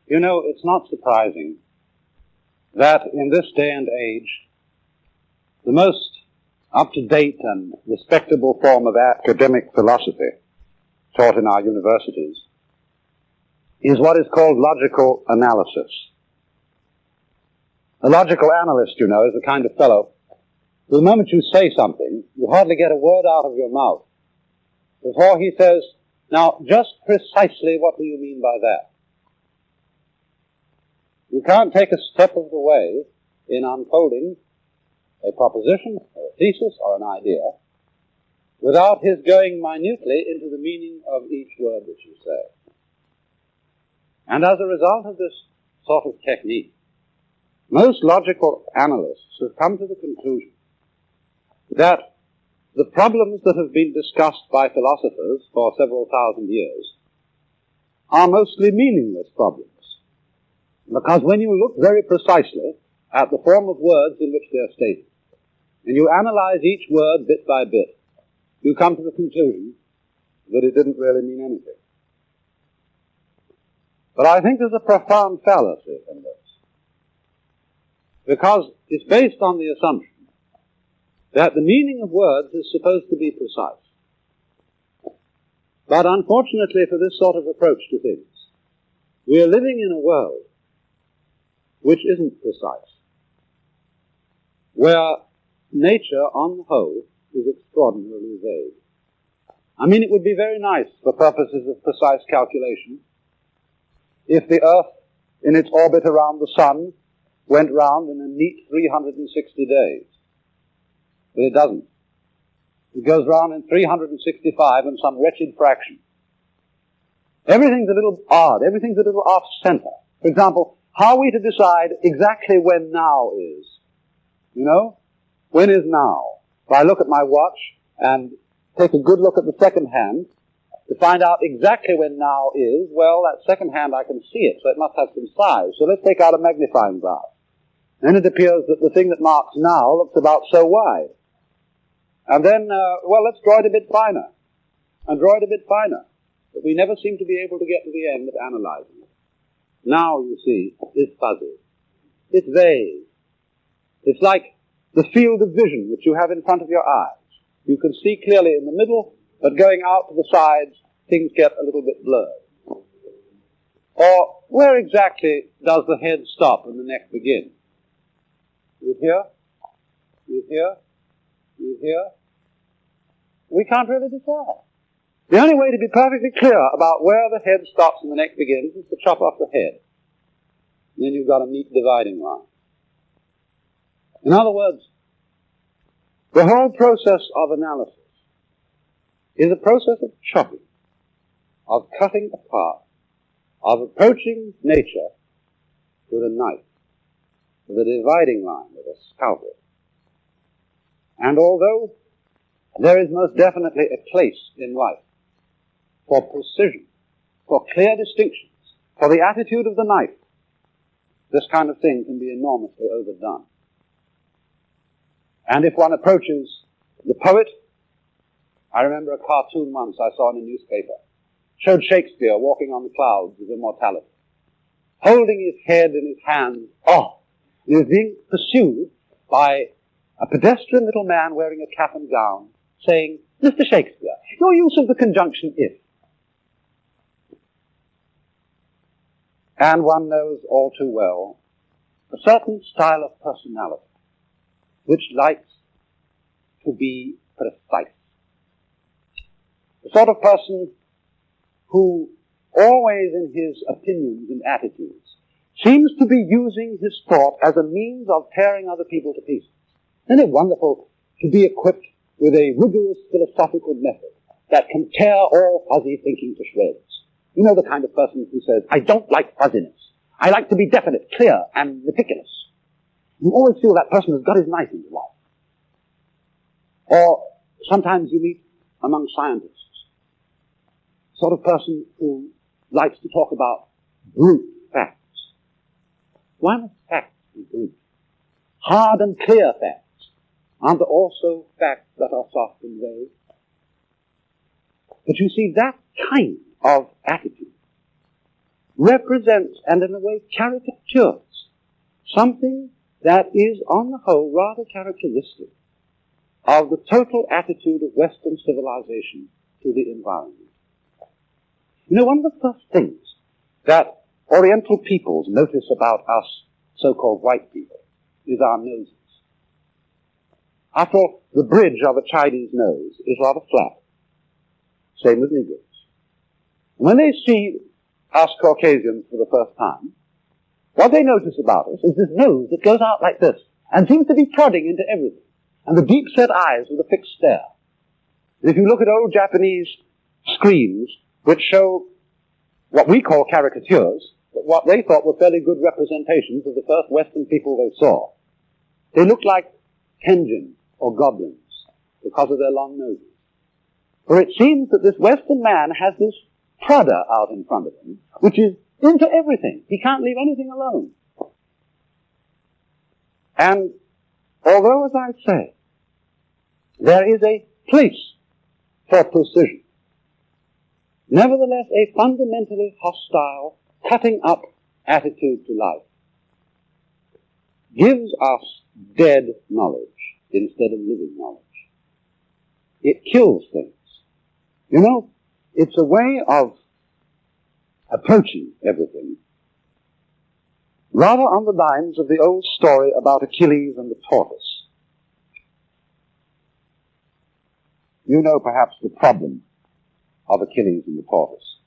You know, it's not surprising that in this day and age, the most up-to-date and respectable form of academic philosophy taught in our universities is what is called logical analysis. A logical analyst, you know, is the kind of fellow, the moment you say something, you hardly get a word out of your mouth before he says, now, just precisely what do you mean by that? You can't take a step of the way in unfolding a proposition, or a thesis, or an idea, without his going minutely into the meaning of each word that you say. And as a result of this sort of technique, most logical analysts have come to the conclusion that the problems that have been discussed by philosophers for several thousand years are mostly meaningless problems. Because when you look very precisely at the form of words in which they are stated, and you analyze each word bit by bit, you come to the conclusion that it didn't really mean anything. But I think there's a profound fallacy in this, because it's based on the assumption that the meaning of words is supposed to be precise. But unfortunately for this sort of approach to things, we are living in a world which isn't precise, where nature, on the whole, is extraordinarily vague. I mean, it would be very nice, for purposes of precise calculation, if the Earth, in its orbit around the Sun, went round in a neat 360 days. But it doesn't. It goes round in 365 and some wretched fraction. Everything's a little odd. Everything's a little off-center. For example, how are we to decide exactly when now is? You know? When is now? If I look at my watch and take a good look at the second hand to find out exactly when now is, well, that second hand I can see it, so it must have some size. So let's take out a magnifying glass. Then it appears that the thing that marks now looks about so wide. And then, well, let's draw it a bit finer, and draw it a bit finer. But we never seem to be able to get to the end of analyzing it. Now, you see, is fuzzy. It's vague. It's like the field of vision which you have in front of your eyes. You can see clearly in the middle, but going out to the sides, things get a little bit blurred. Or, where exactly does the head stop and the neck begin? You hear? You hear? You hear? We can't really decide. The only way to be perfectly clear about where the head stops and the neck begins is to chop off the head. And then you've got a neat dividing line. In other words, the whole process of analysis is a process of chopping, of cutting apart, of approaching nature with a knife, with a dividing line, with a scalpel. And although there is most definitely a place in life for precision, for clear distinctions, for the attitude of the knife, this kind of thing can be enormously overdone. And if one approaches the poet, I remember a cartoon once I saw in a newspaper, showed Shakespeare walking on the clouds of immortality, holding his head in his hands. Oh, he was being pursued by a pedestrian little man wearing a cap and gown, saying, Mr. Shakespeare, your use of the conjunction if. And one knows all too well a certain style of personality which likes to be precise. The sort of person who always in his opinions and attitudes seems to be using his thought as a means of tearing other people to pieces. Isn't it wonderful to be equipped with a rigorous philosophical method that can tear all fuzzy thinking to shreds? You know, the kind of person who says, I don't like fuzziness. I like to be definite, clear, and meticulous. You always feel that person has got his knife in his life. Or sometimes you meet among scientists, sort of person who likes to talk about brute facts. Why must facts be brute? Hard and clear facts. Aren't there also facts that are soft and vague? But you see, that kind of attitude represents and in a way caricatures something that is on the whole rather characteristic of the total attitude of Western civilization to the environment. You know, one of the first things that Oriental peoples notice about us so-called white people is our noses. After all, the bridge of a Chinese nose is rather flat. Same with Negroes. When they see us Caucasians for the first time, what they notice about us is this nose that goes out like this and seems to be prodding into everything, and the deep-set eyes with a fixed stare. And if you look at old Japanese screens which show what we call caricatures, but what they thought were fairly good representations of the first Western people they saw, they looked like Tenjin or goblins because of their long noses. For it seems that this Western man has this prodder out in front of him, which is into everything. He can't leave anything alone. And although, as I say, there is a place for precision, nevertheless a fundamentally hostile, cutting-up attitude to life gives us dead knowledge instead of living knowledge. It kills things. You know, it's a way of approaching everything rather on the lines of the old story about Achilles and the tortoise. You know perhaps the problem of Achilles and the tortoise.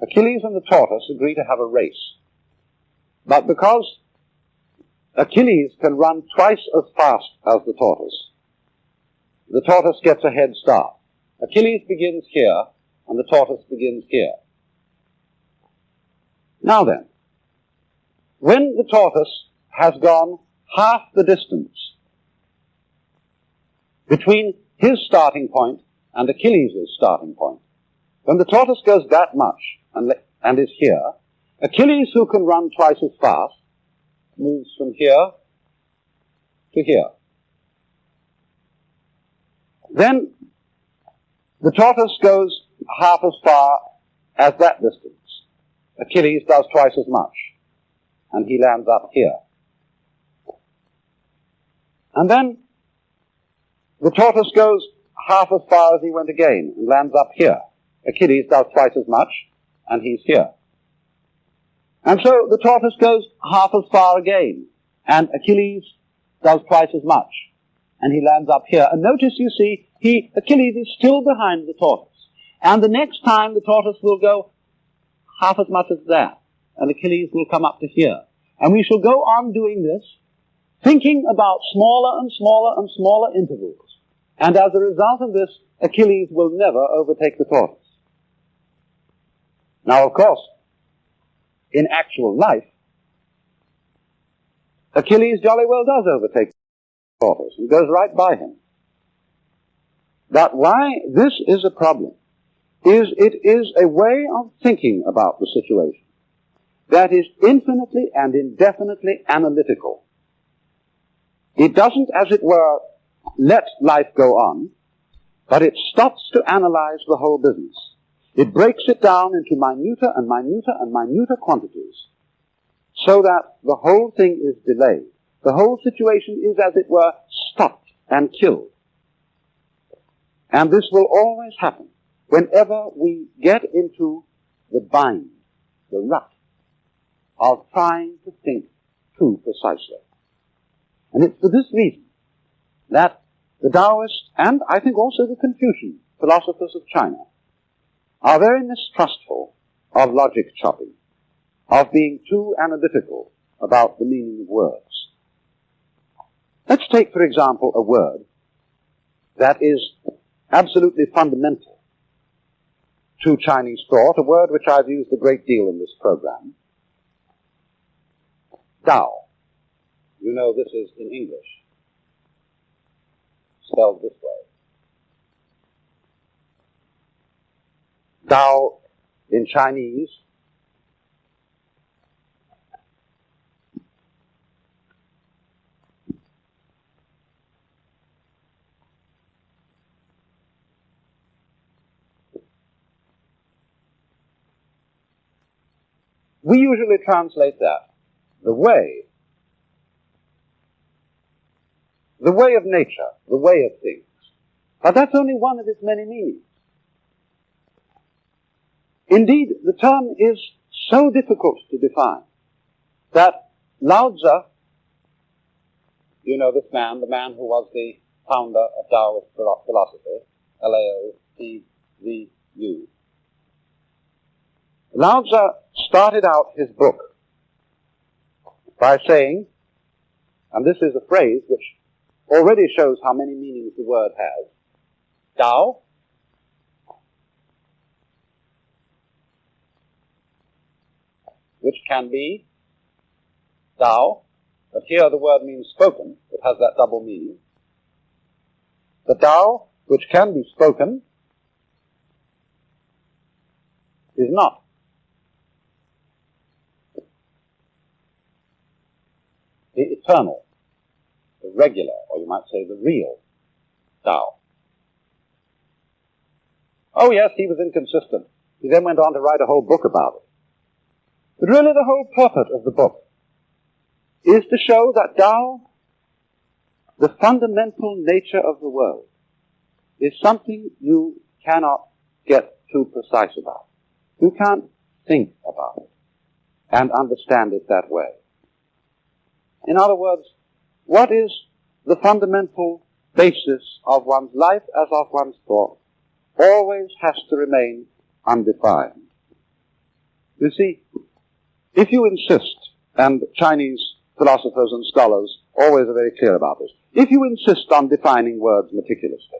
Achilles and the tortoise agree to have a race. But because Achilles can run twice as fast as the tortoise gets a head start. Achilles begins here, and the tortoise begins here. Now then, when the tortoise has gone half the distance between his starting point and Achilles' starting point, when the tortoise goes that much and is here, Achilles, who can run twice as fast, moves from here to here. Then the tortoise goes half as far as that distance. Achilles does twice as much, and he lands up here. And then the tortoise goes half as far as he went again, and lands up here. Achilles does twice as much, and he's here. And so the tortoise goes half as far again, and Achilles does twice as much, and he lands up here. And notice, you see, Achilles is still behind the tortoise. And the next time the tortoise will go half as much as that, and Achilles will come up to here. And we shall go on doing this, thinking about smaller and smaller and smaller intervals. And as a result of this, Achilles will never overtake the tortoise. Now, of course, in actual life, Achilles jolly well does overtake the tortoise and goes right by him. But why this is a problem is it is a way of thinking about the situation that is infinitely and indefinitely analytical. It doesn't, as it were, let life go on, but it stops to analyze the whole business. It breaks it down into minuter and minuter and minuter quantities so that the whole thing is delayed. The whole situation is, as it were, stopped and killed. And this will always happen whenever we get into the bind, the rut, of trying to think too precisely. And it's for this reason that the Taoist, and I think also the Confucian philosophers of China, are very mistrustful of logic chopping, of being too analytical about the meaning of words. Let's take, for example, a word that is absolutely fundamental to Chinese thought, a word which I've used a great deal in this program, Tao. You know this is in English, spelled this way. Tao in Chinese we usually translate that, the way of nature, the way of things. But that's only one of its many meanings. Indeed, the term is so difficult to define that Lao Tzu, you know this man, the man who was the founder of Taoist philosophy, Lao-Tzu, Lao Tzu started out his book by saying, and this is a phrase which already shows how many meanings the word has, Tao, which can be Tao, but here the word means spoken. It has that double meaning. The Tao, which can be spoken, is not. The eternal, the regular, or you might say the real Tao. Oh yes, he was inconsistent. He then went on to write a whole book about it. But really the whole purport of the book is to show that Tao, the fundamental nature of the world, is something you cannot get too precise about. You can't think about it and understand it that way. In other words, what is the fundamental basis of one's life as of one's thought always has to remain undefined. You see, if you insist, and Chinese philosophers and scholars always are very clear about this, if you insist on defining words meticulously,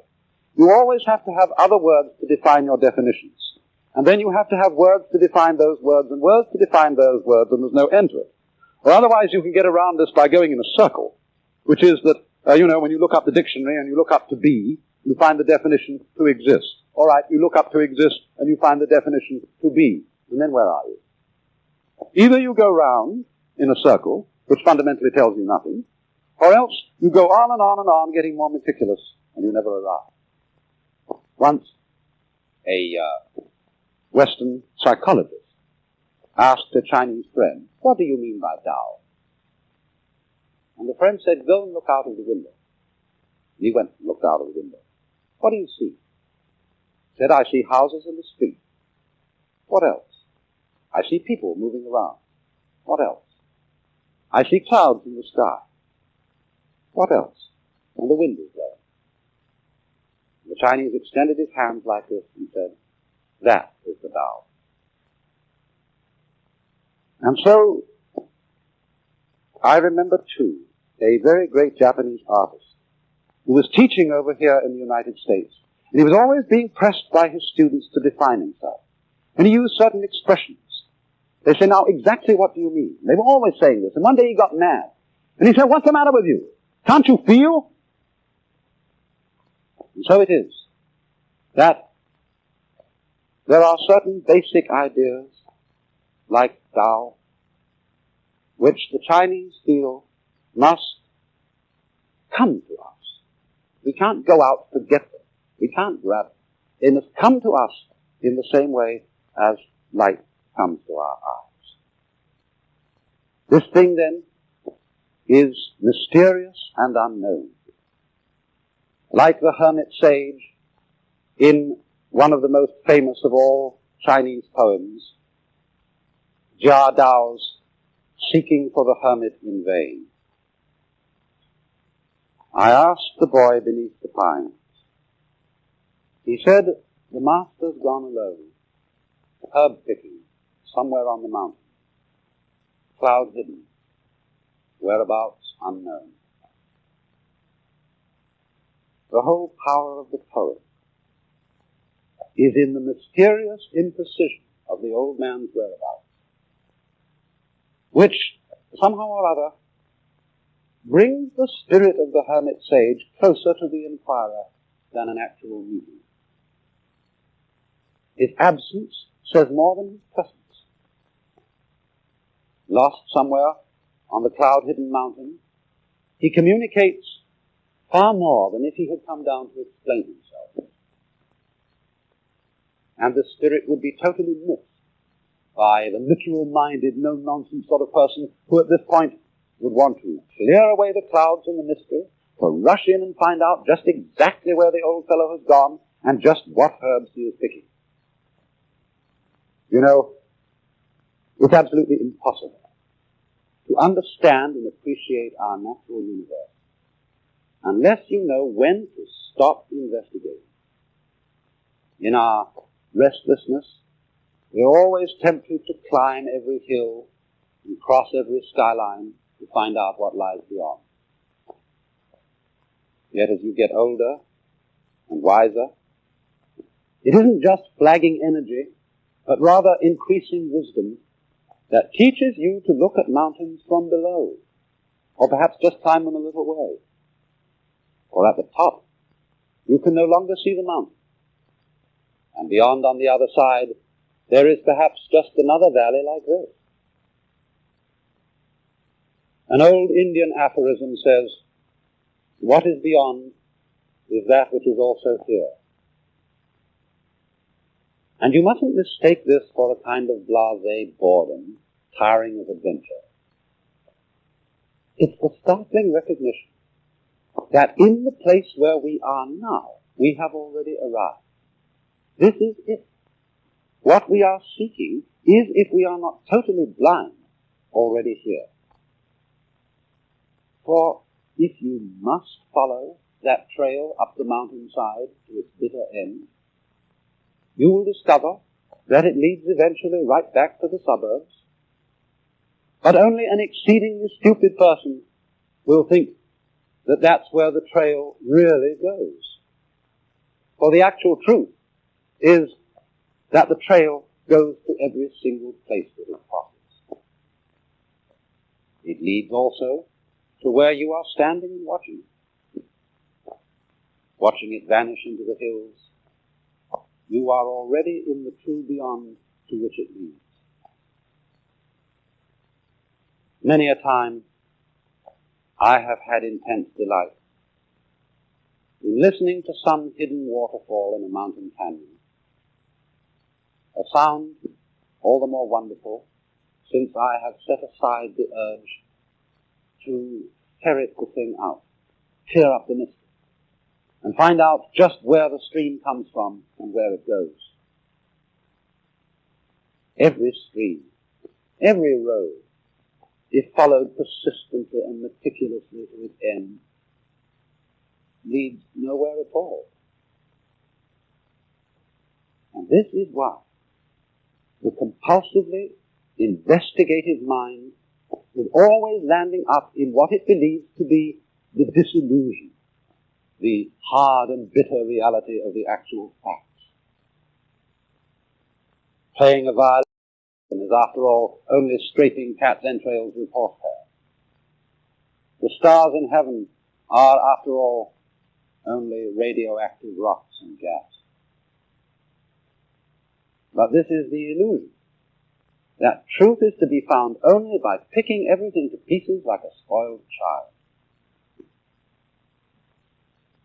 you always have to have other words to define your definitions. And then you have to have words to define those words, and words to define those words, and there's no end to it. Or otherwise you can get around this by going in a circle, which is that, when you look up the dictionary and you look up to be, you find the definition to exist. All right, you look up to exist and you find the definition to be. And then where are you? Either you go round in a circle, which fundamentally tells you nothing, or else you go on and on and on, getting more meticulous, and you never arrive. Once, a Western psychologist asked a Chinese friend, "What do you mean by Tao?" And the friend said, "Go and look out of the window." And he went and looked out of the window. "What do you see?" He said, "I see houses in the street." "What else?" "I see people moving around." "What else?" "I see clouds in the sky." "What else?" "And the wind is blowing." The Chinese extended his hands like this and said, "That is the Tao." And so, I remember too, a very great Japanese artist who was teaching over here in the United States. And he was always being pressed by his students to define himself. And he used certain expressions. They say, "Now, exactly what do you mean?" They were always saying this. And one day he got mad. And he said, "What's the matter with you? Can't you feel?" And so it is that there are certain basic ideas, like Tao, which the Chinese feel must come to us. We can't go out to get them. We can't grab them. They must come to us in the same way as light comes to our eyes. This thing, then, is mysterious and unknown. Like the hermit sage in one of the most famous of all Chinese poems, Jia Dao's Seeking for the Hermit in Vain. I asked the boy beneath the pines. He said, "The master's gone alone, herb picking, somewhere on the mountain, cloud hidden, whereabouts unknown." The whole power of the poet is in the mysterious imprecision of the old man's whereabouts, which, somehow or other, brings the spirit of the hermit sage closer to the inquirer than an actual meeting. His absence says more than his presence. Lost somewhere on the cloud-hidden mountain, he communicates far more than if he had come down to explain himself. And the spirit would be totally missed by the literal-minded, no-nonsense sort of person who at this point would want to clear away the clouds and the mystery, to rush in and find out just exactly where the old fellow has gone and just what herbs he is picking. You know, it's absolutely impossible to understand and appreciate our natural universe unless you know when to stop investigating. In our restlessness, we're always tempted to climb every hill and cross every skyline to find out what lies beyond. Yet as you get older and wiser, it isn't just flagging energy, but rather increasing wisdom that teaches you to look at mountains from below, or perhaps just climb them a little way. Or at the top, you can no longer see the mountain. And beyond on the other side, there is perhaps just another valley like this. An old Indian aphorism says, "What is beyond is that which is also here." And you mustn't mistake this for a kind of blasé boredom, tiring of adventure. It's the startling recognition that in the place where we are now, we have already arrived. This is it. What we are seeking is, if we are not totally blind, already here. For if you must follow that trail up the mountainside to its bitter end, you will discover that it leads eventually right back to the suburbs. But only an exceedingly stupid person will think that that's where the trail really goes. For the actual truth is that the trail goes to every single place that it crosses. It leads also to where you are standing and watching it vanish into the hills. You are already in the true beyond to which it leads. Many a time I have had intense delight in listening to some hidden waterfall in a mountain canyon, a sound all the more wonderful since I have set aside the urge to ferret the thing out, clear up the mystery, and find out just where the stream comes from and where it goes. Every stream, every road, if followed persistently and meticulously to its end, leads nowhere at all. And this is why the compulsively investigative mind is always landing up in what it believes to be the disillusion, the hard and bitter reality of the actual facts. Playing a violin is, after all, only scraping cat's entrails with horsehair. The stars in heaven are, after all, only radioactive rocks and gas. But this is the illusion, that truth is to be found only by picking everything to pieces like a spoiled child.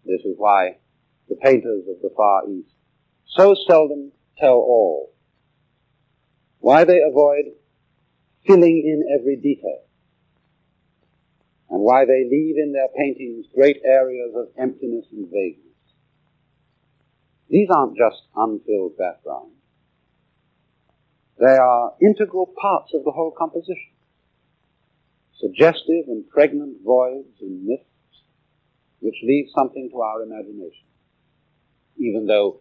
This is why the painters of the Far East so seldom tell all, why they avoid filling in every detail, and why they leave in their paintings great areas of emptiness and vagueness. These aren't just unfilled backgrounds. They are integral parts of the whole composition, suggestive and pregnant voids and myths which leave something to our imagination, even though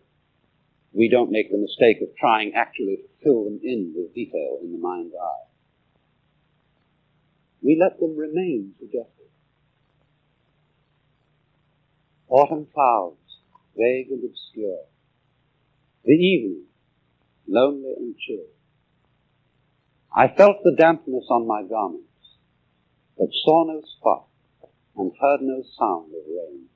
we don't make the mistake of trying actually to fill them in with detail in the mind's eye. We let them remain suggestive. Autumn clouds, vague and obscure. The evening, lonely and chill. I felt the dampness on my garments, but saw no spot and heard no sound of rain.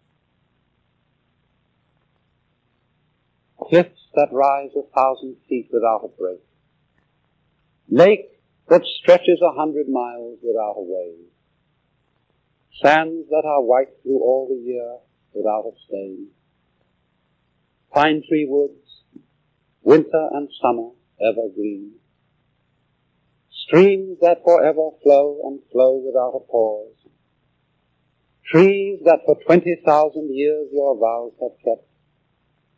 Cliffs that rise 1,000 feet without a break. Lake that stretches 100 miles without a wave. Sands that are white through all the year without a stain. Pine tree woods, winter and summer evergreen. streams that forever flow and flow without a pause, trees that for 20,000 years your vows have kept,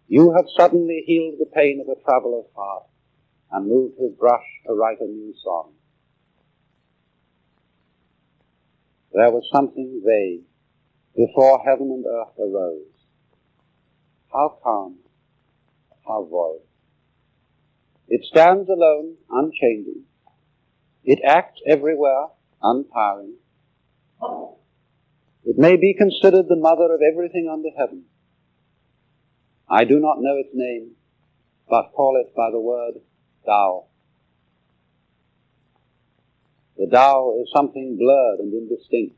you have suddenly healed the pain of a traveler's heart and moved his brush to write a new song. There was something vague before heaven and earth arose. How calm, how void. It stands alone, unchanging. It acts everywhere, untiring. It may be considered the mother of everything under heaven. I do not know its name, but call it by the word Tao. The Tao is something blurred and indistinct.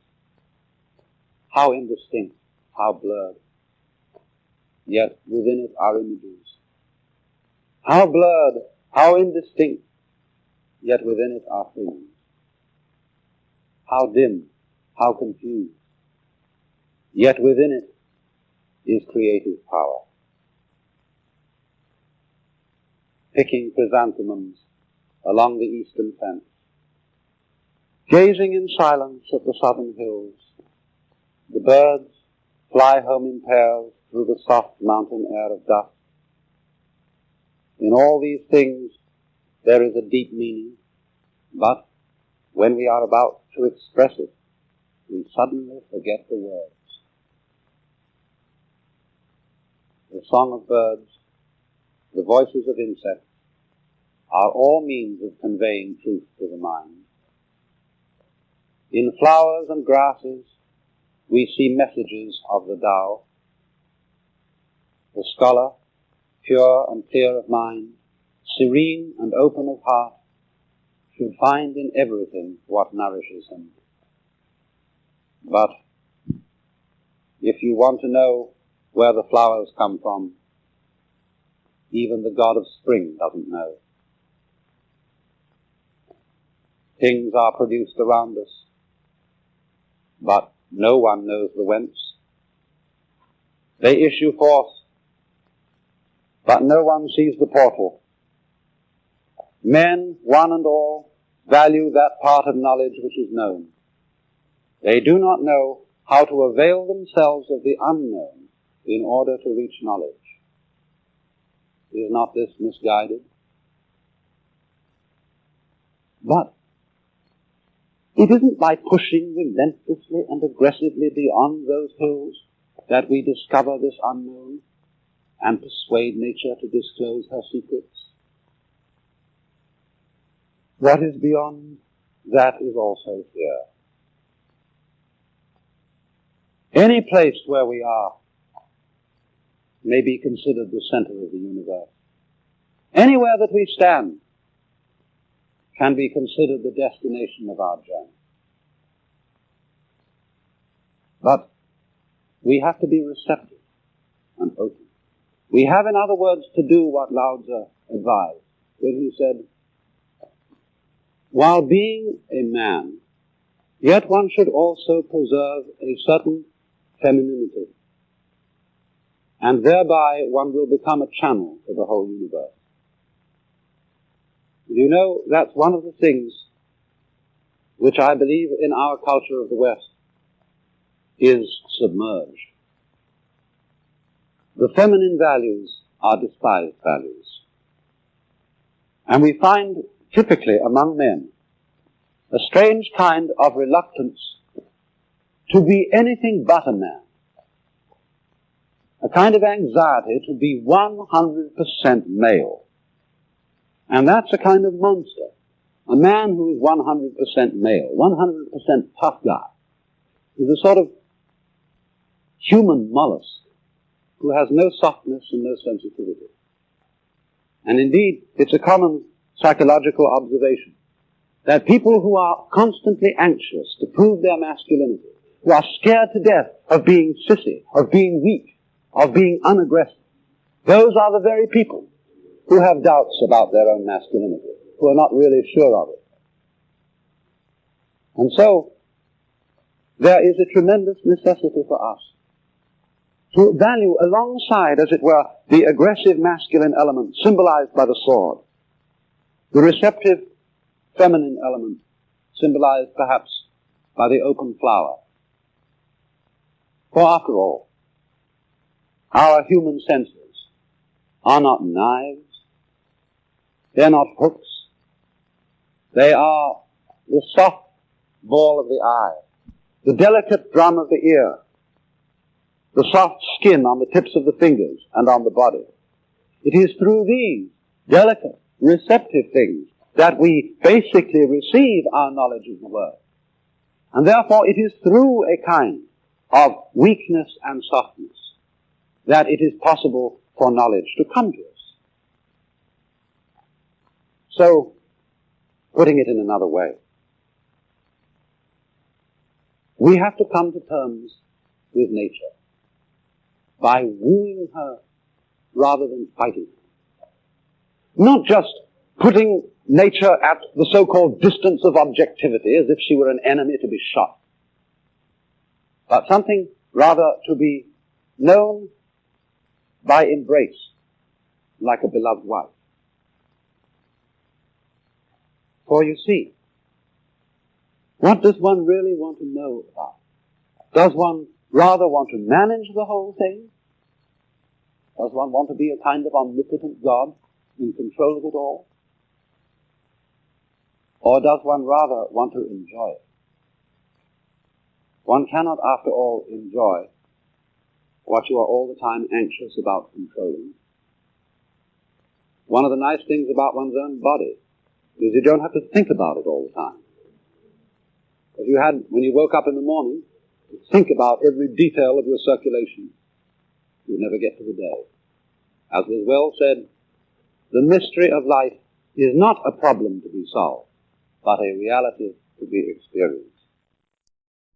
How indistinct, how blurred. Yet within it are images. How blurred, how indistinct, yet within it are things. How dim, how confused, yet within it is creative power. Picking chrysanthemums along the eastern fence, gazing in silence at the southern hills, the birds fly home in pairs through the soft mountain air of dusk. In all these things there is a deep meaning, but when we are about to express it, we suddenly forget the words. The song of birds, the voices of insects, are all means of conveying truth to the mind. In flowers and grasses, we see messages of the Tao. The scholar, pure and clear of mind, serene and open of heart, should find in everything what nourishes him. But if you want to know where the flowers come from, even the god of spring doesn't know. Things are produced around us, but no one knows the whence. They issue forth, but no one sees the portal. Men, one and all, value that part of knowledge which is known. They do not know how to avail themselves of the unknown in order to reach knowledge. Is not this misguided? But it isn't by pushing relentlessly and aggressively beyond those hills that we discover this unknown and persuade nature to disclose her secrets. What is beyond, that is also here. Any place where we are may be considered the center of the universe. Anywhere that we stand can be considered the destination of our journey. But we have to be receptive and open. We have, in other words, to do what Lao Tzu advised when he said, while being a man, yet one should also preserve a certain femininity, and thereby one will become a channel for the whole universe. You know, that's one of the things which I believe in our culture of the West is submerged. The feminine values are despised values. And we find typically among men a strange kind of reluctance to be anything but a man. A kind of anxiety to be 100% male. And that's a kind of monster. A man who is 100% male, 100% tough guy, is a sort of human mollusk who has no softness and no sensitivity. And indeed, it's a common psychological observation that people who are constantly anxious to prove their masculinity, who are scared to death of being sissy, of being weak, of being unaggressive, those are the very people who have doubts about their own masculinity, who are not really sure of it. And so, there is a tremendous necessity for us to value alongside, as it were, the aggressive masculine element symbolized by the sword, the receptive feminine element, symbolized perhaps by the open flower. For after all, our human senses are not knives, they're not hooks, they are the soft ball of the eye, the delicate drum of the ear, the soft skin on the tips of the fingers and on the body. It is through these delicate, receptive things that we basically receive our knowledge of the world. And therefore it is through a kind of weakness and softness that it is possible for knowledge to come to us. So, putting it in another way, we have to come to terms with nature by wooing her rather than fighting her. Not just putting nature at the so-called distance of objectivity as if she were an enemy to be shot, but something rather to be known by embrace, like a beloved wife. For you see, what does one really want to know about? Does one rather want to manage the whole thing? Does one want to be a kind of omnipotent God in control of it all? Or does one rather want to enjoy it? One cannot, after all, enjoy what you are all the time anxious about controlling. One of the nice things about one's own body is you don't have to think about it all the time. If you had, when you woke up in the morning, to think about every detail of your circulation, you'd never get to the day. As was well said, the mystery of life is not a problem to be solved, but a reality to be experienced.